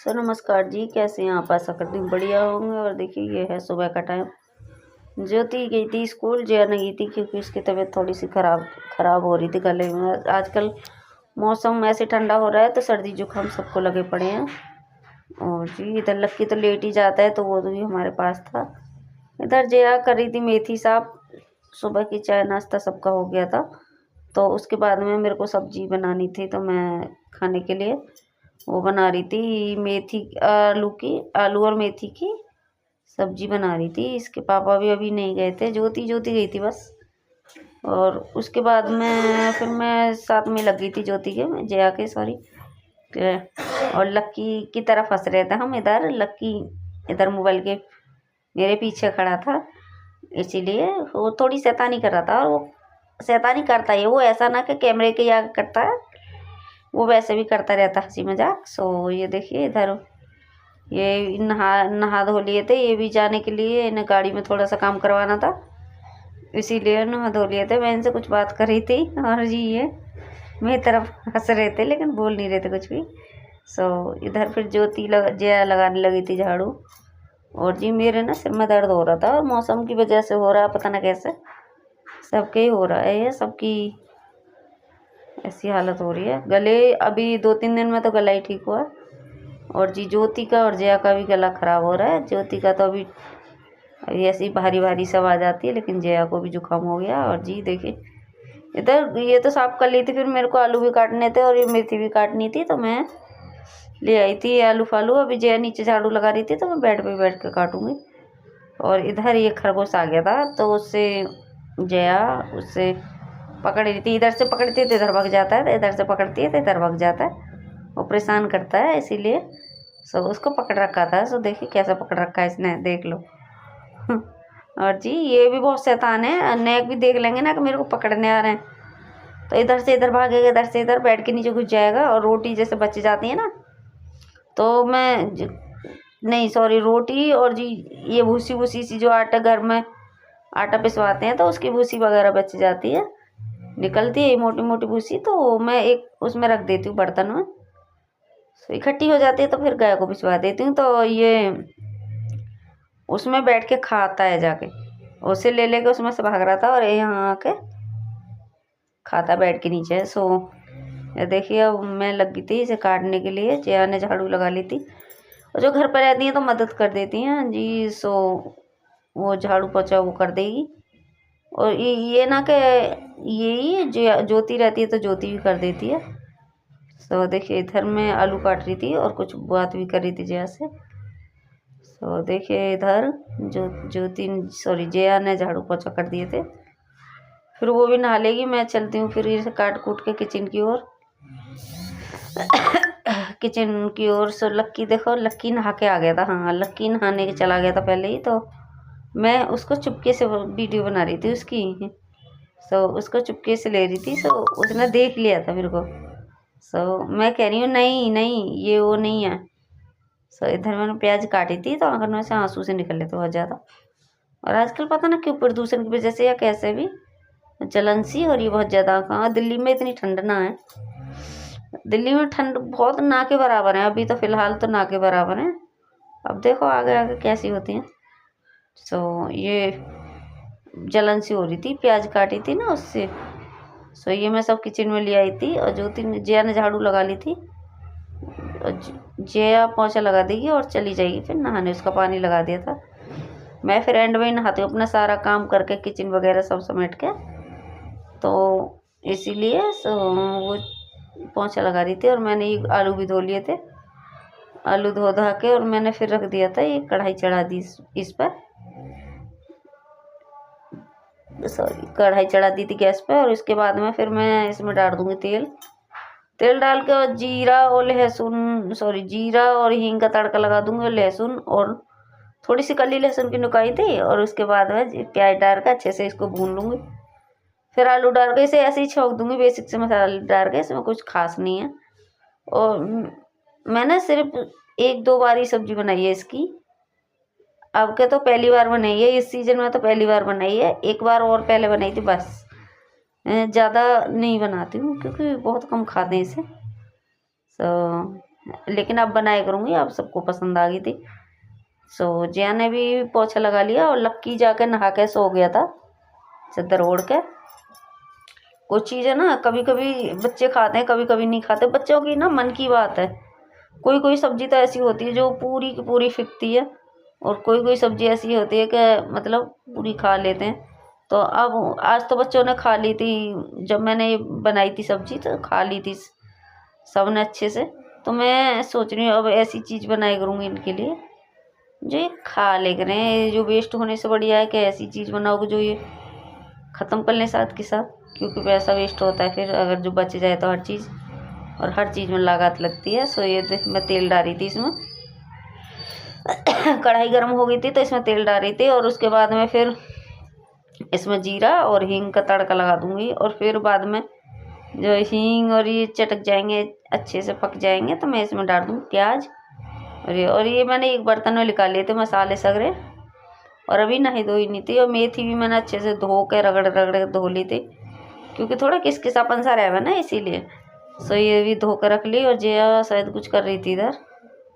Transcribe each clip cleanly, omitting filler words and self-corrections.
सो नमस्कार जी, कैसे हैं आप? आशा करती हूँ बढ़िया होंगे। और देखिए ये है सुबह का टाइम। ज्योति गई थी स्कूल, जया नहीं गई थी क्योंकि उसकी तबीयत थोड़ी सी खराब हो रही थी गले में। आजकल मौसम ऐसे ठंडा हो रहा है तो सर्दी जुकाम सबको लगे पड़े हैं। और जी इधर लक्की तो लेट ही जाता है तो वो भी हमारे पास था। इधर जया कर रही थी मेथी साफ। सुबह की चाय नाश्ता सबका हो गया था, तो उसके बाद में मेरे को सब्जी बनानी थी तो मैं खाने के लिए वो बना रही थी मेथी आलू और मेथी की सब्जी बना रही थी। इसके पापा भी अभी नहीं गए थे, ज्योति गई थी बस। और उसके बाद में फिर मैं साथ में लग गई थी ज्योति के, जया के सॉरी। और लक्की की तरफ हंस रहे थे हम। इधर लक्की इधर मोबाइल के मेरे पीछे खड़ा था, इसीलिए वो थोड़ी शैतानी कर रहा था। और वो शैतानी करता है, वो ऐसा ना कि कैमरे के आगे करता है, वो वैसे भी करता रहता हंसी मजाक। सो ये देखिए इधर ये नहा धो लिए थे, ये भी जाने के लिए इन्हें गाड़ी में थोड़ा सा काम करवाना था, इसीलिए नहा धो लिए थे। मैं इनसे कुछ बात कर रही थी और जी ये मेरी तरफ हंस रहे थे लेकिन बोल नहीं रहे थे कुछ भी। सो इधर फिर जया लगाने लगी थी झाड़ू। और जी मेरे ना सिर में दर्द हो रहा था और मौसम की वजह से हो रहा है, पता ना कैसे सबके ही हो रहा है, ये सबकी ऐसी हालत हो रही है। गले अभी 2-3 दिन में तो गला ही ठीक हुआ। और जी ज्योति का और जया का भी गला खराब हो रहा है। ज्योति का तो अभी ऐसी भारी भारी सब आ जाती है, लेकिन जया को भी जुकाम हो गया। और जी देखिए इधर ये तो साफ कर ली थी, फिर मेरे को आलू भी काटने थे और ये मेथी भी काटनी थी, तो मैं ले आई थी आलू फालू। अभी जया नीचे झाड़ू लगा रही थी तो मैं बेड पे बैठ के काटूंगी। और इधर ये खरगोश आ गया था तो उससे जया उससे पकड़ रही थी, इधर से पकड़ती है तो इधर भाग जाता है, तो इधर से पकड़ती है तो इधर भाग जाता है। वो परेशान करता है, इसीलिए सब उसको पकड़ रखा था। सो देखिए कैसा पकड़ रखा है इसने, देख लो। और जी ये भी बहुत शैतान है, नेक भी देख लेंगे ना कि मेरे को पकड़ने आ रहे हैं तो इधर से इधर भागेगा, इधर से इधर बेड के नीचे घुस जाएगा। और रोटी जैसे बच जाती है ना तो नहीं सॉरी रोटी और जी ये भूसी भूसी सी जो आटा घर में आटा पिसवाते हैं तो उसकी भूसी वगैरह बच जाती है, निकलती है मोटी मोटी भूसी, तो मैं एक उसमें रख देती हूँ बर्तन में। तो इकट्ठी हो जाती है तो फिर गाय को भिजवा देती हूँ, तो ये उसमें बैठ के खाता है जाके। उसे ले लेके उसमें से भाग रहा था और यहाँ आके खाता बेड के नीचे। सो ये देखिए अब मैं लगी थी इसे काटने के लिए, जया ने झाड़ू लगा ली थी। और जो घर पर रहती हैं तो मदद कर देती हैं जी। सो वो झाड़ू पोछा वो कर देगी। और ये ना कि यही ज्योति रहती है तो ज्योति भी कर देती है। तो देखिए इधर मैं आलू काट रही थी और कुछ बात भी कर रही थी जया से। तो देखिए इधर जया ने झाड़ू पोछा कर दिए थे, फिर वो भी नहा लेगी। मैं चलती हूँ फिर इसे काट कूट के किचन की ओर सो लक्की देखो, लक्की नहा के आ गया था। हाँ लक्की नहाने के चला गया था पहले ही, तो मैं उसको चुपके से वीडियो बना रही थी उसकी। सो उसको चुपके से ले रही थी, सो उसने देख लिया था मेरे को। सो मैं कह रही हूँ नहीं नहीं ये वो नहीं है। सो इधर मैंने प्याज काटी थी तो आंखों में से आंसू से निकल लेते बहुत ज़्यादा। और आजकल पता ना क्यों प्रदूषण की वजह से या कैसे भी जलन सी हो रही है बहुत ज़्यादा। कहाँ दिल्ली में इतनी ठंड ना है, दिल्ली में ठंड बहुत ना के बराबर है अभी तो, फिलहाल तो ना के बराबर है। अब देखो आगे आगे कैसी होती हैं। सो ये जलन सी हो रही थी, प्याज काटी थी ना उससे। सो ये मैं सब किचन में ले आई थी और जया ने झाड़ू लगा ली थी। जया पोछा लगा देगी और चली जाएगी फिर नहाने, उसका पानी लगा दिया था। मैं फिर एंड में ही नहाती हूँ अपना सारा काम करके, किचन वगैरह सब समेट के, तो इसीलिए वो पोछा लगा रही थी। और मैंने ये आलू भी धो लिए थे, आलू धो धा के और मैंने फिर रख दिया था, ये कढ़ाई चढ़ा दी इस पर, सॉरी कढ़ाई चढ़ा दी थी गैस पे। और इसके बाद में फिर मैं इसमें डाल दूँगी तेल डाल के और जीरा और हींग का तड़का लगा दूँगी। लहसुन और थोड़ी सी कली लहसुन की नुकाई थी और उसके बाद में प्याज डाल के अच्छे से इसको भून लूँगी। फिर आलू डाल के इसे ऐसे ही छोंक दूँगी, बेसिक से मसाला डाल के, इसमें कुछ खास नहीं है। और मैंने सिर्फ 1-2 बार ही सब्जी बनाई है इसकी, अब के तो पहली बार बनाई है इस सीजन में, तो पहली बार बनाई है। एक बार और पहले बनाई थी बस, ज़्यादा नहीं बनाती हूँ क्योंकि बहुत कम खाते हैं इसे। तो लेकिन अब बनाया करूँगी, अब सबको पसंद आ गई थी। सो जिया ने भी पोछा लगा लिया और लक्की जाकर नहा के सो गया था चद्दर ओढ़ के। कुछ चीज़ें ना कभी कभी बच्चे खाते हैं, कभी कभी नहीं खाते। बच्चों की ना मन की बात है। कोई कोई सब्जी तो ऐसी होती है जो पूरी की पूरी फिकती है, और कोई कोई सब्जी ऐसी होती है कि मतलब पूरी खा लेते हैं। तो अब आज तो बच्चों ने खा ली थी, जब मैंने ये बनाई थी सब्जी तो खा ली थी सब ने अच्छे से। तो मैं सोच रही हूँ अब ऐसी चीज़ बनाई करूँगी इनके लिए जो ये खा ले करें। जो वेस्ट होने से बढ़िया है कि ऐसी चीज़ बनाओगे जो ये ख़त्म कर लें साथ के साथ, क्योंकि पैसा वेस्ट होता है फिर अगर जो बच जाए तो हर चीज़, और हर चीज़ में लागत लगती है। सो ये मैं तेल डाल रही थी इसमें कढ़ाई गर्म हो गई थी तो इसमें तेल डाल रही थी, और उसके बाद में फिर इसमें जीरा और हींग का तड़का लगा दूंगी। और फिर बाद में जो हींग और ये चटक जाएंगे, अच्छे से पक जाएंगे, तो मैं इसमें डाल दूँगी प्याज। और ये मैंने एक बर्तन में निकाल लिए थे मसाले सगरे, और अभी नही धोई नहीं थी। और मेथी भी मैंने अच्छे से धो के रगड़ रगड़ के धो ली थी, क्योंकि थोड़ा किसकिसापन सा रहे ना इसीलिए। सो ये भी धो कर रख ली। और जया शायद कुछ कर रही थी इधर,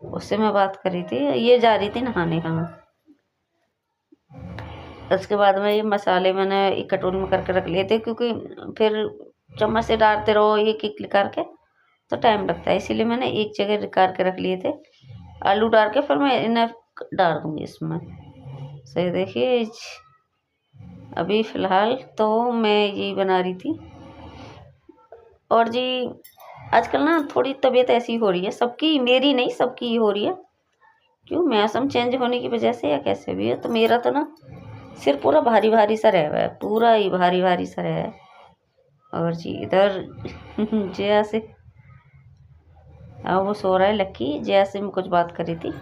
उससे मैं बात कर रही थी। ये जा रही थी नहाने का। उसके बाद में ये मसाले मैंने एक कटोरी में करके रख लिए थे, क्योंकि फिर चम्मच से डालते रहो एक एक करके तो टाइम लगता है, इसीलिए मैंने एक जगह निकाल के रख लिए थे। आलू डाल के फिर मैं इन्हें डाल दूँगी इसमें। सही देखिए अभी फ़िलहाल तो मैं यही बना रही थी। और जी आजकल ना थोड़ी तबीयत ऐसी हो रही है सबकी, मेरी नहीं सबकी ही हो रही है। क्यों, मौसम चेंज होने की वजह से या कैसे भी है। तो मेरा तो ना सिर पूरा भारी भारी सा रह हुआ है, पूरा ही भारी भारी सा रहा है। और जी इधर जया से वो सो रहा है लक्की। जया से मैं कुछ बात कर रही थी।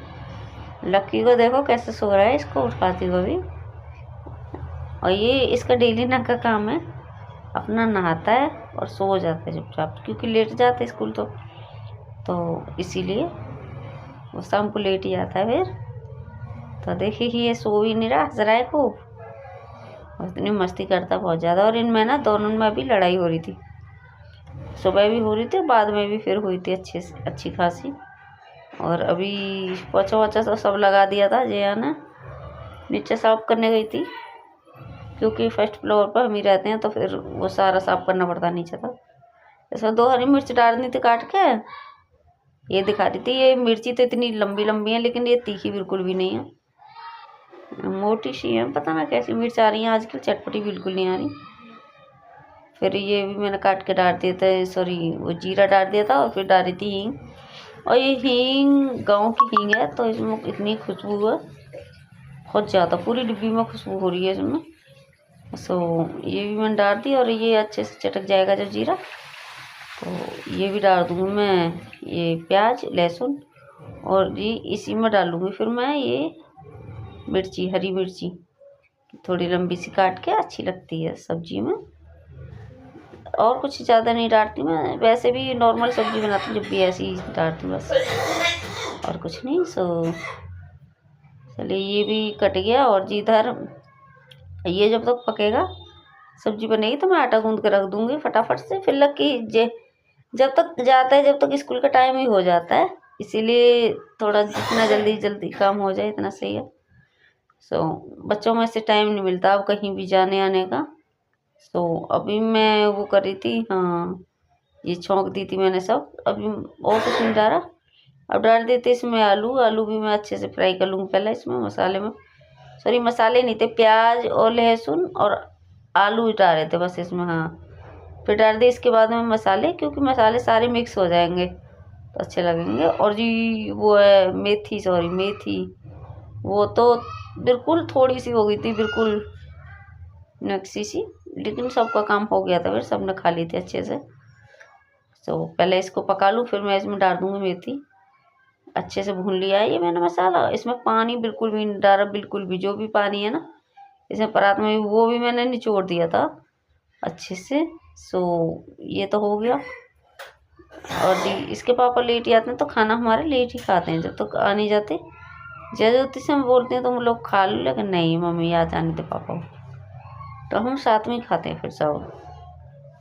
लक्की को देखो कैसे सो रहा है, इसको उठाती हुआ भी। और ये इसका डेली ना का काम है, अपना नहाता है और सो जाता है चुपचाप, क्योंकि लेट जाते है स्कूल तो इसीलिए वो शाम को लेट ही आता है फिर। तो देखिए कि ये सो ही नहीं रहा, हंस रहा है खूब और इतनी मस्ती करता बहुत ज़्यादा। और इनमें ना दोनों में अभी लड़ाई हो रही थी, सुबह भी हो रही थी, बाद में भी फिर हुई थी अच्छी खासी। और अभी पोछा वोछा तो सब लगा दिया था। जया ने नीचे साफ करने गई थी, क्योंकि फर्स्ट फ्लोर पर हम ही रहते हैं, तो फिर वो सारा साफ करना पड़ता नीचे था। इसमें 2 हरी मिर्च डालनी थी काट के, ये दिखा रही थी। ये मिर्ची तो इतनी लंबी लंबी है, लेकिन ये तीखी बिल्कुल भी नहीं है, मोटी सी है। पता ना कैसी मिर्च आ रही है आजकल, चटपटी बिल्कुल नहीं आ रही। फिर ये भी मैंने काट के डाल दिया था, सॉरी वो जीरा डाल दिया था, और फिर डाल रही थी हींग। और ये हींग गाँव की हींग है, तो इसमें इतनी खुशबू है बहुत ज़्यादा, पूरी डिब्बी में खुशबू हो रही है इसमें। सो ये भी मैंने डाल दी, और ये अच्छे से चटक जाएगा जब जीरा, तो ये भी डाल दूँगी मैं ये प्याज लहसुन, और ये इसी में डालूँगी फिर मैं ये मिर्ची, हरी मिर्ची थोड़ी लंबी सी काट के, अच्छी लगती है सब्जी में। और कुछ ज़्यादा नहीं डालती मैं, वैसे भी नॉर्मल सब्जी बनाती हूँ जब भी ऐसी डालती हूँ बस, और कुछ नहीं। सो चलिए ये भी कट गया। और जी इधर ये जब तक पकेगा, सब्जी बनेगी, तो मैं आटा गूंद के रख दूँगी फटाफट से। फिर लग जब तक जाता है, जब तक स्कूल का टाइम ही हो जाता है, इसीलिए थोड़ा जितना जल्दी जल्दी काम हो जाए इतना सही है। सो बच्चों में से टाइम नहीं मिलता अब कहीं भी जाने आने का। सो अभी मैं वो कर रही थी, हाँ ये छौंक दी थी मैंने सब, अभी और कुछ नहीं डाला। अब डाल देते इसमें आलू भी मैं अच्छे से फ्राई कर लूँगी पहले इसमें मसाले में। सॉरी मसाले नहीं थे, प्याज और लहसुन और आलू डाल रहे थे बस इसमें। हाँ फिर डाल दिए इसके बाद में मसाले, क्योंकि मसाले सारे मिक्स हो जाएंगे तो अच्छे लगेंगे। और जी वो है मेथी, सॉरी मेथी, वो तो बिल्कुल थोड़ी सी हो गई थी, बिल्कुल नक्सी सी, लेकिन सबका काम हो गया था, फिर सबने खा ली थी अच्छे से। तो पहले इसको पका लूँ, फिर मैं इसमें डाल दूँगी मेथी। अच्छे से भून लिया है ये मैंने मसाला, इसमें पानी बिल्कुल भी नहीं डाला, बिल्कुल भी। जो भी पानी है ना इसमें परात में वो भी मैंने निचोड़ दिया था अच्छे से। सो ये तो हो गया। और जी इसके पापा लेट ही आते हैं, तो खाना हमारे लेट ही खाते हैं, जब तक आ नहीं जाते। जैसे से हम बोलते हैं तो हम लोग खा लो, लेकिन नहीं मम्मी आ जाने दे पापा, तो हम साथ में ही खाते हैं। फिर सब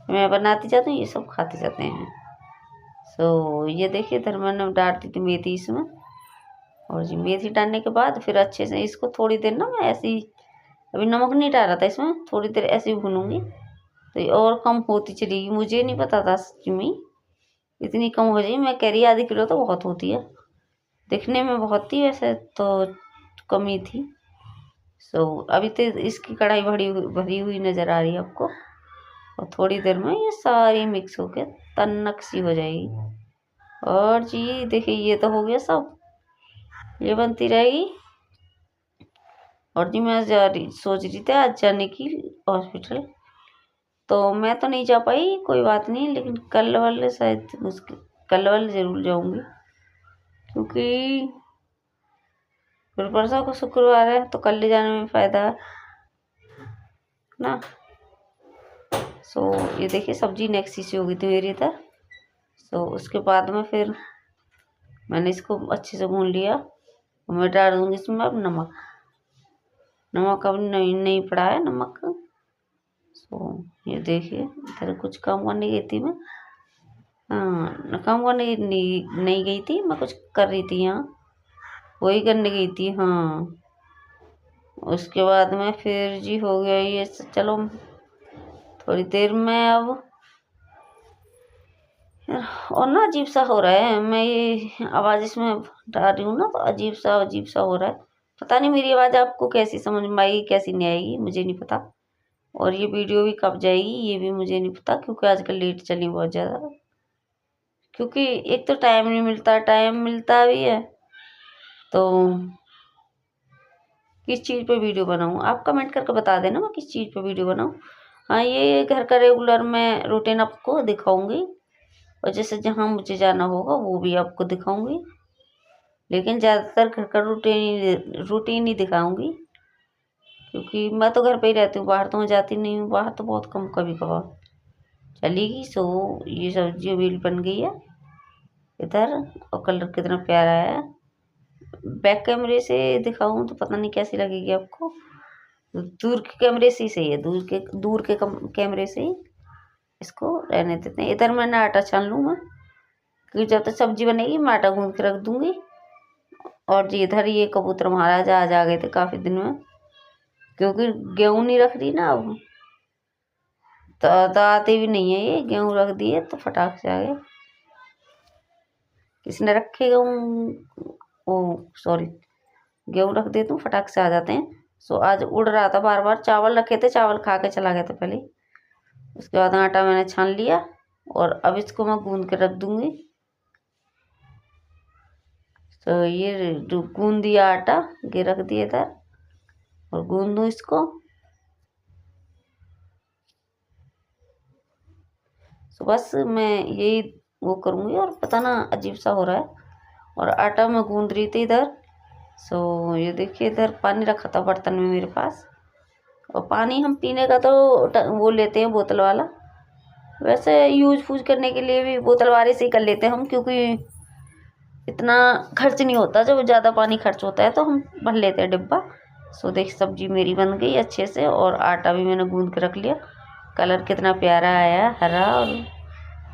मैं बनाती जाती हूँ, ये सब खाते जाते हैं। सो ये देखिए इधर मैंने डाल दी थी मेथी इसमें। और जी मेथी डालने के बाद फिर अच्छे से इसको थोड़ी देर ना मैं ऐसे ही, अभी नमक नहीं डाला था इसमें, थोड़ी देर ऐसे ही भूनूंगी तो ये और कम होती चलेगी। मुझे नहीं पता था सच में इतनी कम हो जाएगी। मैं कह रही आधी किलो तो बहुत होती है, दिखने में बहुत थी वैसे तो कम ही थी। सो अभी तो इसकी कढ़ाई भरी भरी हुई नज़र आ रही है आपको। और थोड़ी देर में ये सारी मिक्स होके तन्नक सी हो जाएगी। और जी देखिए ये तो हो गया सब, ये बनती रहेगी। और जी मैं सोच रही थी आज जाने की हॉस्पिटल, तो मैं तो नहीं जा पाई, कोई बात नहीं, लेकिन कल वाले शायद मुश्किल, कल वाले ज़रूर जाऊंगी क्योंकि फिर परसों को शुक्रवार है तो कल ले जाने में फ़ायदा है ना। सो ये देखिए सब्जी नेक्स्ट सी हो गई थी मेरी इधर। सो उसके बाद में फिर मैंने इसको अच्छे से भून लिया। मैं डाल दूँगी इसमें अब नमक। नमक अब नहीं पड़ा है नमक। सो ये देखिए इधर कुछ काम करने गई थी मैं, हाँ काम करने नहीं गई थी मैं, कुछ कर रही थी यहाँ, वही करने गई थी हाँ। उसके बाद में फिर जी हो गया ये, चलो थोड़ी देर में अब। और ना अजीब सा हो रहा है, मैं ये आवाज़ इसमें डाल रही हूँ ना तो अजीब सा हो रहा है। पता नहीं मेरी आवाज़ आपको कैसी समझ में आएगी कैसी नहीं आएगी मुझे नहीं पता। और ये वीडियो भी कब जाएगी ये भी मुझे नहीं पता, क्योंकि आजकल लेट चली बहुत ज़्यादा। क्योंकि एक तो टाइम नहीं मिलता, टाइम मिलता भी है तो किस चीज़ पे वीडियो बनाऊँ आप कमेंट करके बता देना मैं किस चीज़ पे वीडियो बनाऊँ। हाँ ये घर का रेगुलर मैं रूटीन आपको दिखाऊंगी, और जैसे जहाँ मुझे जाना होगा वो भी आपको दिखाऊंगी, लेकिन ज़्यादातर घर का रूटीन ही दिखाऊंगी, क्योंकि मैं तो घर पे ही रहती हूँ, बाहर तो मैं जाती नहीं हूँ, बाहर तो बहुत कम कभी कभार चलेगी। सो ये सब्जी अभी बन गई है इधर, और कलर कितना प्यारा है। बैक कैमरे से दिखाऊं तो पता नहीं कैसी लगेगी आपको, दूर के कैमरे से ही सही है, दूर के कैमरे से ही इसको रहने देते हैं। इधर मैंने आटा छान लूँ मैं, क्योंकि जब तक सब्जी बनेगी मैं आटा गूंद के रख दूंगी। और जी इधर ये कबूतर महाराज आज आ गए थे काफ़ी दिन में, क्योंकि गेहूँ नहीं रख रही ना अब, तो आते भी नहीं है ये, गेहूँ रख दिए तो फटाक से आ गए। किसने रखे गेहूँ, ओ सॉरी, गेहूँ रख दिए तो फटाक से आ जाते हैं। सो आज उड़ रहा था बार बार, चावल रखे थे चावल खा के चला गया था पहले। उसके बाद आटा मैंने छान लिया और अब इसको मैं गूंद के रख दूंगी। तो ये गूंद दिया आटा, ये रख दिया था और गूंद दूँ इसको। तो बस मैं यही वो करूँगी, और पता ना अजीब सा हो रहा है। और आटा मैं गूंद रही थी इधर। सो ये देखिए इधर पानी रखा था बर्तन में मेरे पास, और पानी हम पीने का तो वो लेते हैं बोतल वाला, वैसे यूज फूज करने के लिए भी बोतल वाले से ही कर लेते हैं हम, क्योंकि इतना खर्च नहीं होता, जब ज़्यादा पानी खर्च होता है तो हम भर लेते हैं डिब्बा। सो देख सब्जी मेरी बन गई अच्छे से, और आटा भी मैंने गूंद के रख लिया। कलर कितना प्यारा आया, हरा और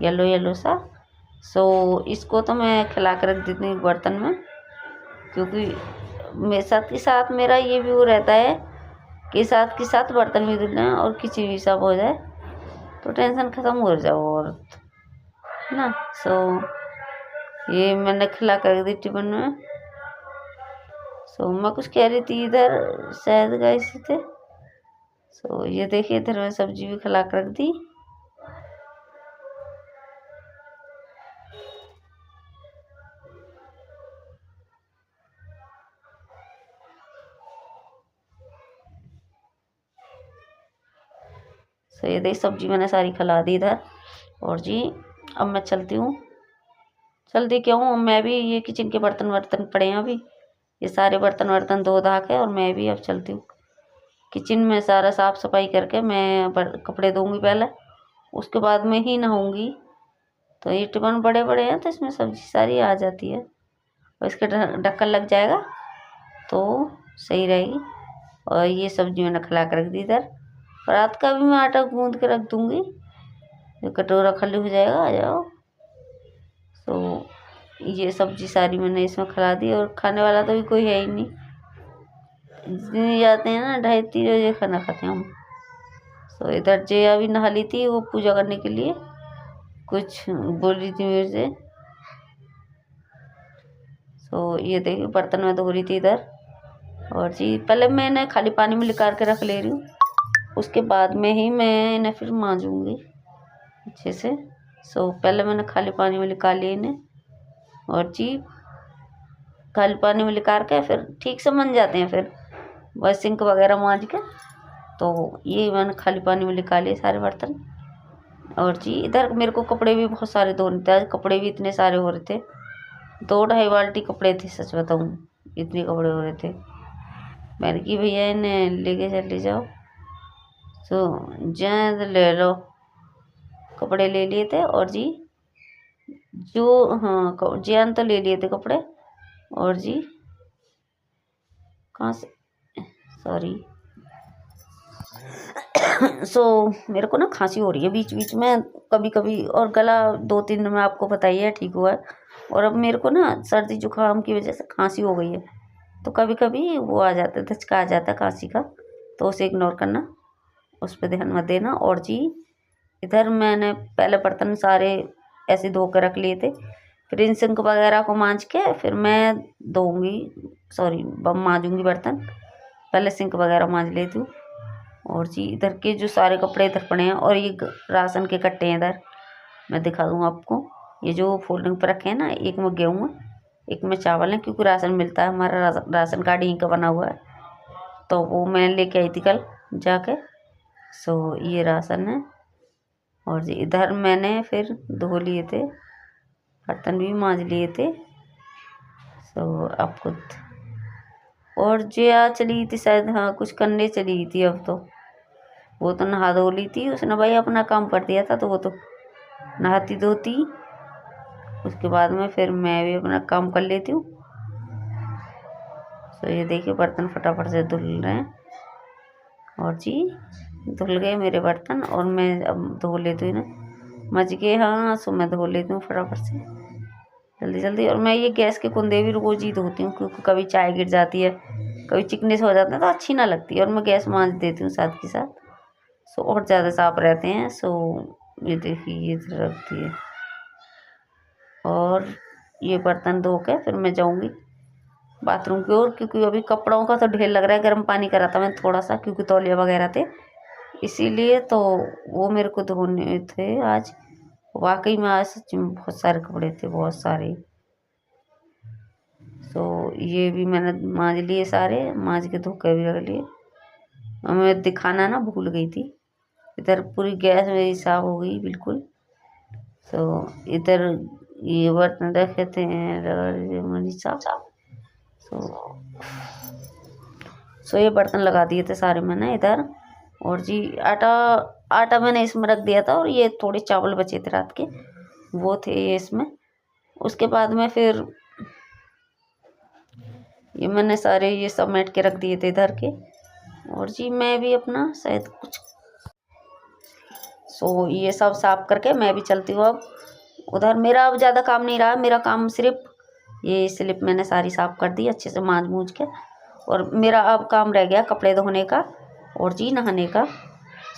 येलो येलो सा। सो इसको तो मैं खिला के रख देती हूँ बर्तन में, क्योंकि मेरे साथ के साथ मेरा ये भी वो रहता है कि साथ के साथ बर्तन भी धुलना है और किचन भी साफ हो जाए तो टेंशन ख़त्म हो जाओ और ना। सो ये मैंने खिला कर रख दी टिफिन में। सो मैं कुछ कह रही थी इधर, शायद गाइस थे। सो ये देखिए इधर मैं सब्जी भी खिला कर रख दी। सो ये देखिए सब्जी मैंने सारी खिला दी इधर। और जी अब मैं चलती हूँ, चलती क्यों, मैं भी ये किचन के बर्तन वर्तन पड़े हैं अभी, ये सारे बर्तन वर्तन धो धा के, और मैं भी अब चलती हूँ किचन में सारा साफ़ सफाई करके मैं कपड़े धोऊंगी पहले, उसके बाद में ही नहाऊंगी। तो ये टिफिन बड़े बड़े हैं तो इसमें सब्जी सारी आ जाती है, और इसका ढक्कन लग जाएगा तो सही रहेगी। और ये सब्जी मैंने खिला कर रख दी इधर। रात का भी मैं आटा गूंद के रख दूंगी, ये कटोरा खाली हो जाएगा, आ जाओ। ये सब्जी सारी मैंने इसमें खिला दी, और खाने वाला तो भी कोई है ही नहीं। जितने जाते हैं ना 2:30 बजे खाना खाते हैं हम। तो इधर जे अभी नहा ली थी वो पूजा करने के लिए, कुछ बोल रही थी मेरे से। तो ये देखिए बर्तन में धो रही थी इधर। और जी पहले मैं इन्हें खाली पानी में निकाल के रख ले रही हूँ, उसके बाद में ही मैं इन्हें फिर मांजूंगी अच्छे से। सो पहले मैंने खाली पानी में निकाल लिया इन्हें, और जी खाली पानी में निकाल के फिर ठीक से मंज जाते हैं फिर बस सिंक वगैरह मांज के। तो ये मैंने खाली पानी में निकाले सारे बर्तन। और जी इधर मेरे को कपड़े भी बहुत सारे धोने थे, आज कपड़े भी इतने सारे हो रहे थे, 2-2.5 बाल्टी कपड़े थे, सच बताऊँ इतने कपड़े हो रहे थे। मैंने कि भैया इन्हें लेके चले जाओ, तो जाए तो ले लो। कपड़े ले लिए थे, और जी जो हाँ जैन तो ले लिए थे कपड़े। और जी कहाँ से, सॉरी मेरे को ना खांसी हो रही है बीच बीच में कभी कभी, और गला 2-3 दिन में आपको बताइए ठीक हुआ है। और अब मेरे को ना सर्दी जुकाम की वजह से खांसी हो गई है, तो कभी कभी वो आ जाता है, धचका आ जाता है खांसी का, तो उसे इग्नोर करना, उस पर ध्यान मत देना। और जी इधर मैंने पहले बर्तन सारे ऐसे धो कर रख लिए थे, फिर इन सिंक वगैरह को मांज के फिर मैं मांजूंगी बर्तन। पहले सिंक वगैरह मांज लेती हूँ। और जी इधर के जो सारे कपड़े इधर पड़े हैं, और ये राशन के कट्टे हैं इधर, मैं दिखा दूँ आपको। ये जो फोल्डिंग पर रखे हैं ना, एक में गेहूँ है, एक में चावल है, क्योंकि राशन मिलता है, हमारा राशन कार्ड यहीं का बना हुआ है, तो वो मैं लेके आई थी कल जाके। सो ये राशन है। और जी इधर मैंने फिर धो लिए थे, बर्तन भी मांज लिए थे। सो अब खुद और जिया चली थी शायद, हाँ कुछ करने चली थी, अब तो वो तो नहा धो ली थी, उसने भाई अपना काम कर दिया था, तो वो तो नहाती धोती, उसके बाद में फिर मैं भी अपना काम कर लेती हूँ। तो ये देखिए बर्तन फटाफट से धुल रहे हैं, और जी धुल गए मेरे बर्तन, और मैं अब धो लेती हूँ ना मज के। हाँ सो मैं धो लेती हूँ फटाफट से जल्दी जल्दी। और मैं ये गैस के कुंदे भी रोज़ ही धोती हूँ, क्योंकि कभी चाय गिर जाती है, कभी चिकने से हो जाते हैं, तो अच्छी ना लगती है, और मैं गैस मांज देती हूँ साथ के साथ, सो और ज़्यादा साफ रहते हैं। सो ये देखिए ये रख दिए, और ये बर्तन धो के फिर मैं जाऊँगी बाथरूम की ओर, क्योंकि अभी कपड़ों का तो ढेर लग रहा है। गर्म पानी करा था मैंने थोड़ा सा, क्योंकि तौलिया वगैरह थे इसीलिए, तो वो मेरे को धोने थे आज। वाकई में आज सच में बहुत सारे कपड़े थे, बहुत सारे। तो ये भी मैंने मांज लिए सारे, मांज के धो के भी रख लिए। मैं दिखाना ना भूल गई थी, इधर पूरी गैस मेरी साफ हो गई बिल्कुल। तो इधर ये बर्तन रखे थे मेरी साफ। सो ये बर्तन लगा दिए थे सारे मैंने इधर। और जी आटा मैंने इसमें रख दिया था, और ये थोड़े चावल बचे थे रात के, वो थे ये इसमें। उसके बाद में फिर ये मैंने सारे ये सब मेट के रख दिए थे इधर के। और जी मैं भी अपना शायद कुछ ये सब साफ करके मैं भी चलती हूँ अब उधर। मेरा अब ज़्यादा काम नहीं रहा, मेरा काम सिर्फ ये स्लिप मैंने सारी साफ कर दी अच्छे से मांज मूंज के, और मेरा अब काम रह गया कपड़े धोने का और जी नहाने का।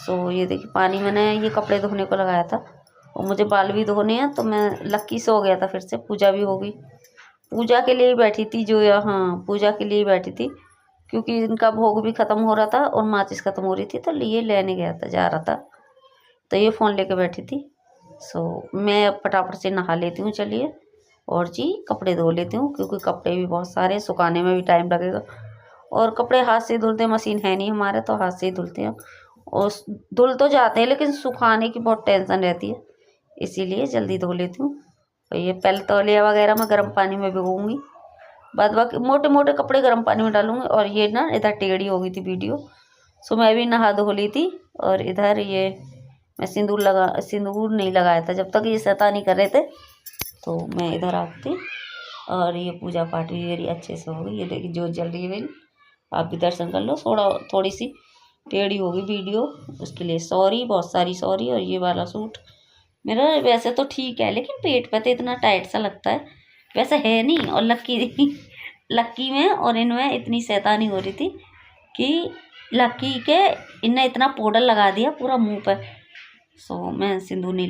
ये देखिए पानी मैंने ये कपड़े धोने को लगाया था, और मुझे बाल भी धोने हैं, तो मैं लक्की से हो गया था, फिर से पूजा भी हो गई। पूजा के लिए ही बैठी थी पूजा के लिए ही बैठी थी, क्योंकि इनका भोग भी ख़त्म हो रहा था और माचिस ख़त्म हो रही थी, तो लिए लेने गया था, जा रहा था, तो ये फ़ोन लेके बैठी थी। मैं अब फटाफट से नहा लेती हूँ चलिए, और जी कपड़े धो लेती हूँ, क्योंकि कपड़े भी बहुत सारे, सुखाने में भी टाइम लगेगा, और कपड़े हाथ से धुलते हैं, मशीन है नहीं हमारे, तो हाथ से ही धुलते हैं, और धुल तो जाते हैं लेकिन सुखाने की बहुत टेंशन रहती है, इसीलिए जल्दी धो लेती हूँ। और ये पहले तौलिया वगैरह मैं गर्म पानी में भिगोऊँगी, बाद बाकी मोटे मोटे कपड़े गर्म पानी में डालूँगी। और ये ना इधर टेढ़ी हो गई थी वीडियो, मैं भी नहा धो ली थी, और इधर ये मैं सिंदूर नहीं लगाया था जब तक ये शैतानी कर रहे थे, तो मैं इधर आती, और ये पूजा पाठ भी मेरी अच्छे से हो गई। ये देखिए जोत जल रही है मेरी, आप भी दर्शन कर लो। थोड़ी सी टेढ़ी हो गई वीडियो, उसके लिए सॉरी, बहुत सारी सॉरी। और ये वाला सूट मेरा वैसे तो ठीक है, लेकिन पेट पे तो इतना टाइट सा लगता है, वैसे है नहीं। और लक्की में और इनमें इतनी शैतानी हो रही थी कि लक्की के इनने इतना पाउडर लगा दिया पूरा मुंह पे। सो मैं सिंदूर नहीं